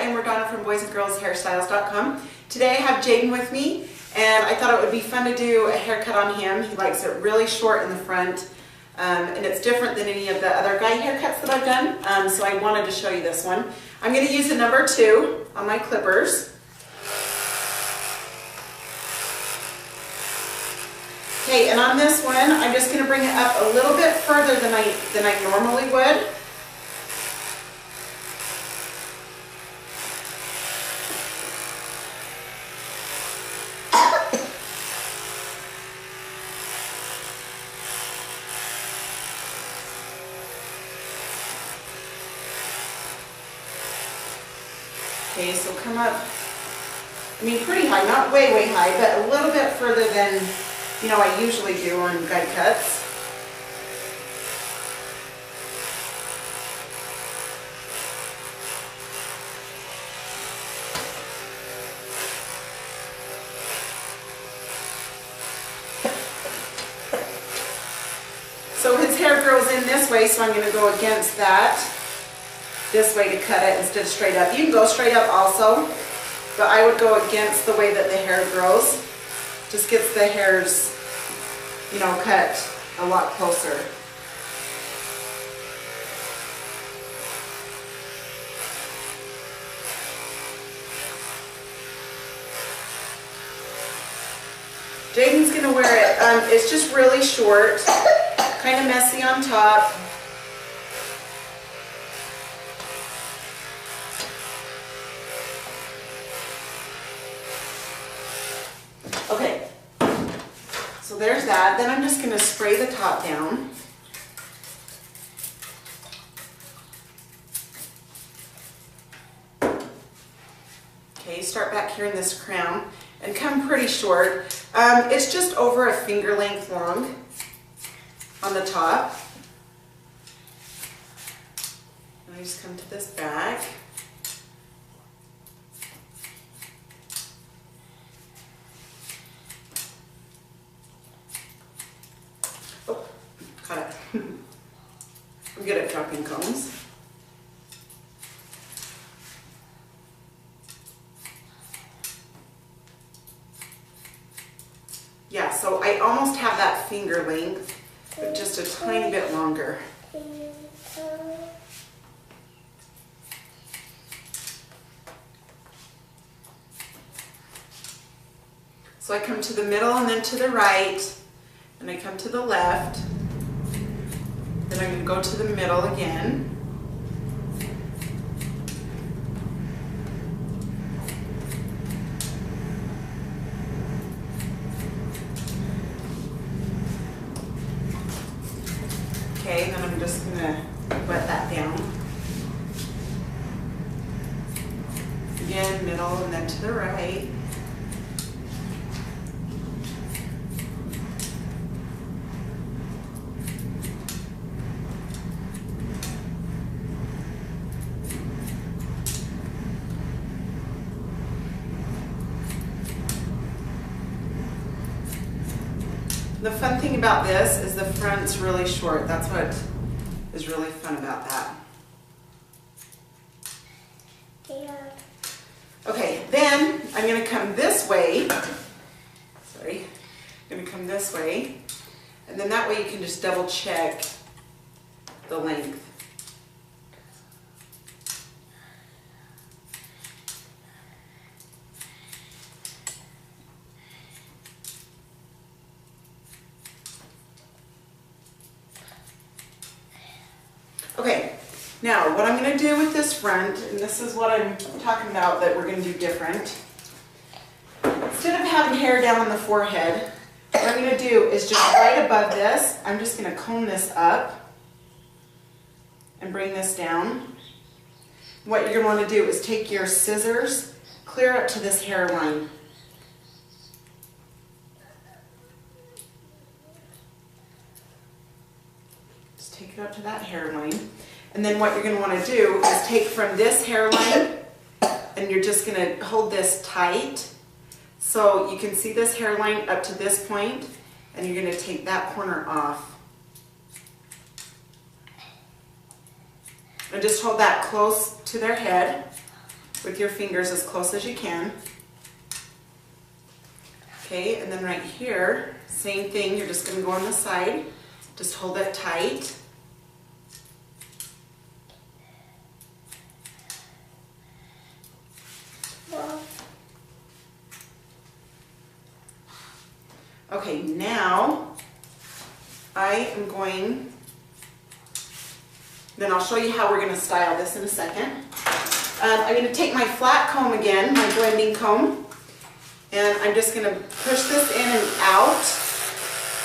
I'm Donna from boysandgirlshairstyles.com. Today I have Jaden with me, and I thought it would be fun to do a haircut on him. He likes it really short in the front, and it's different than any of the other guy haircuts that I've done, so I wanted to show you this one. I'm going to use a number 2 on my clippers. Okay, and on this one, I'm just going to bring it up a little bit further than I normally would. Okay, so come up, I mean pretty high, not way, way high, but a little bit further than, you know, I usually do on guide cuts. So his hair grows in this way, so I'm going to go against that. This way to cut it instead of straight up. You can go straight up also, but I would go against the way that the hair grows. Just gets the hairs, you know, cut a lot closer. Jaden's going to wear it. It's just really short, kind of messy on top. Okay, so there's that. Then I'm just going to spray the top down. Okay, start back here in this crown and come pretty short. It's just over a finger length long on the top. And I just come to this back. I'm good at dropping combs. Yeah, so I almost have that finger length, but just a tiny bit longer. So I come to the middle and then to the right, and I come to the left. Then I'm going to go to the middle again. Okay, then I'm just going to wet that down. Again, middle and then to the right. The fun thing about this is the front's really short. That's what is really fun about that. Yeah. Okay, then I'm going to come this way. Sorry. I'm going to come this way. And then that way you can just double check the length. Okay, now what I'm going to do with this front, and this is what I'm talking about that we're going to do different. Instead of having hair down on the forehead, what I'm going to do is just right above this, I'm just going to comb this up and bring this down. What you're going to want to do is take your scissors, clear up to this hairline. Take it up to that hairline, and then what you're going to want to do is take from this hairline, and you're just going to hold this tight so you can see this hairline up to this point, and you're going to take that corner off. And just hold that close to their head. with your fingers as close as you can. Okay, and then right here, same thing, you're just going to go on the side. Just hold it tight. Okay, now I am going, then I'll show you how we're going to style this in a second. I'm going to take my flat comb again, my blending comb, and I'm just going to push this in and out.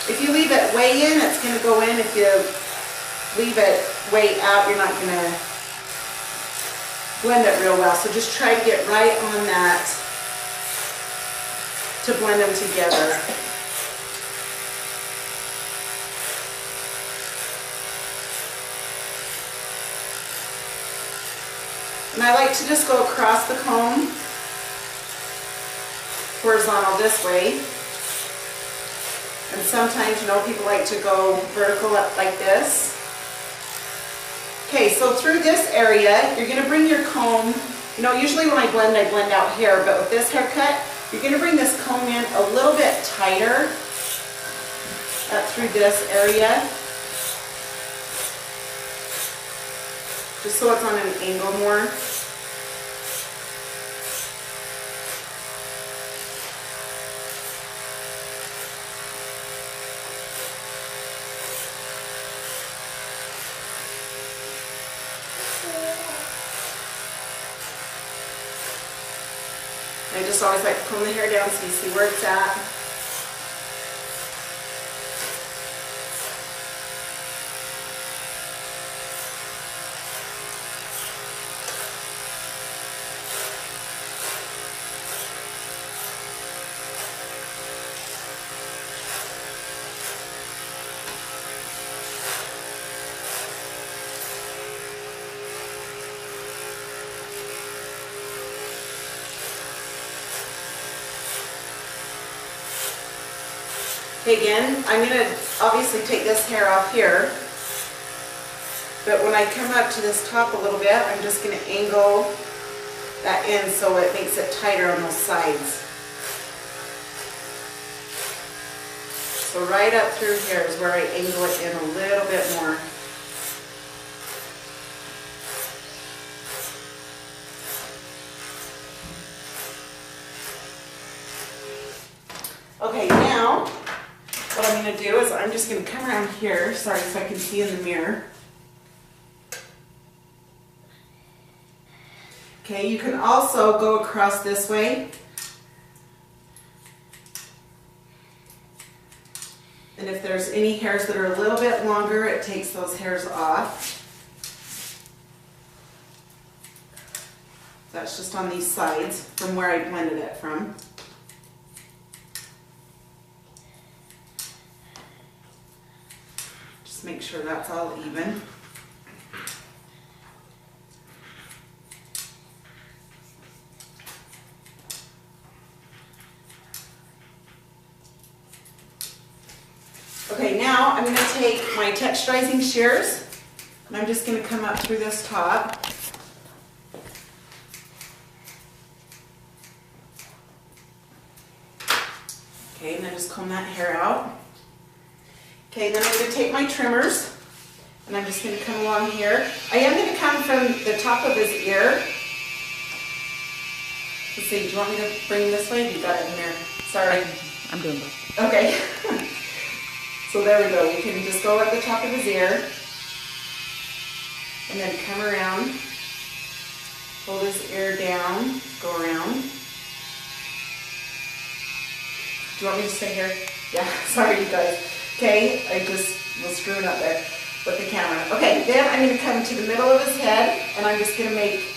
If you leave it way in, it's going to go in. If you leave it way out, you're not going to blend it real well. So just try to get right on that to blend them together. And I like to just go across the comb, horizontal this way. And sometimes, you know, people like to go vertical up like this. Okay, so through this area, you're going to bring your comb, you know, usually when I blend out hair, but with this haircut, you're going to bring this comb in a little bit tighter up through this area. Just so it's on an angle more. I just always like to comb the hair down so you see where it's at. Again, I'm going to obviously take this hair off here, but when I come up to this top a little bit, I'm just going to angle that in so it makes it tighter on those sides. So right up through here is where I angle it in a little bit more. Okay, now what I'm going to do is I'm just going to come around here, sorry, so I can see in the mirror. Okay, you can also go across this way. And if there's any hairs that are a little bit longer, it takes those hairs off. That's just on these sides from where I blended it from. Just make sure that's all even. Okay, now I'm going to take my texturizing shears and I'm just going to come up through this top. Okay, and then just comb that hair out. Okay, then I'm going to take my trimmers and I'm just going to come along here. I am going to come from the top of his ear. Let's see, do you want me to bring this way? You got it in there. Sorry. I'm doing both. Okay. So there we go. We can just go at the top of his ear and then come around, hold his ear down, go around. Do you want me to stay here? Yeah, sorry you guys. Okay, I just was screwing up there with the camera. Okay, then I'm going to come to the middle of his head and I'm just going to make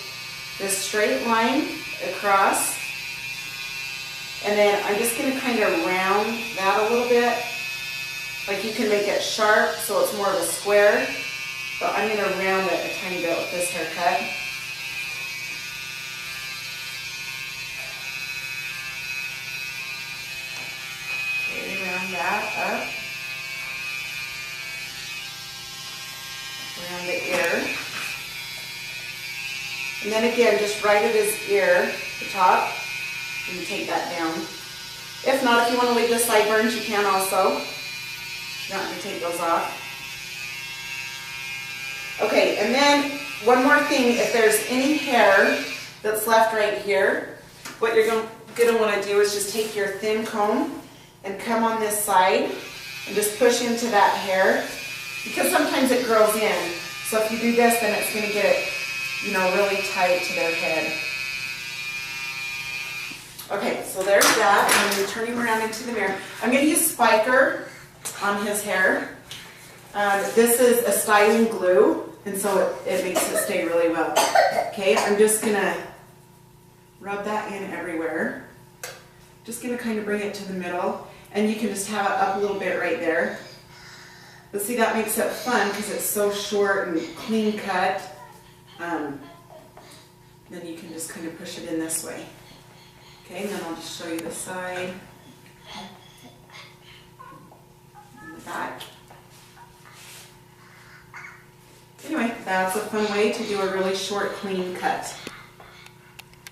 this straight line across. And then I'm just going to kind of round that a little bit. Like you can make it sharp so it's more of a square, but I'm going to round it a tiny bit with this haircut. Okay, round that up. Around the ear. And then again, just right at his ear, the top, and you take that down. If not, if you want to leave the sideburns, you can also. You don't have to take those off. Okay, and then one more thing, if there's any hair that's left right here, what you're going to want to do is just take your thin comb and come on this side and just push into that hair, because sometimes it grows in. So if you do this, then it's going to get it, you know, really tight to their head. Okay, so there's that. I'm going to turn him around into the mirror. I'm going to use Spiker on his hair. This is a styling glue, and so it makes it stay really well. Okay, I'm just going to rub that in everywhere. Just going to kind of bring it to the middle, and you can just have it up a little bit right there. But see, that makes it fun because it's so short and clean cut. Then you can just kind of push it in this way. Okay, and then I'll just show you the side and the back. Anyway, that's a fun way to do a really short, clean cut.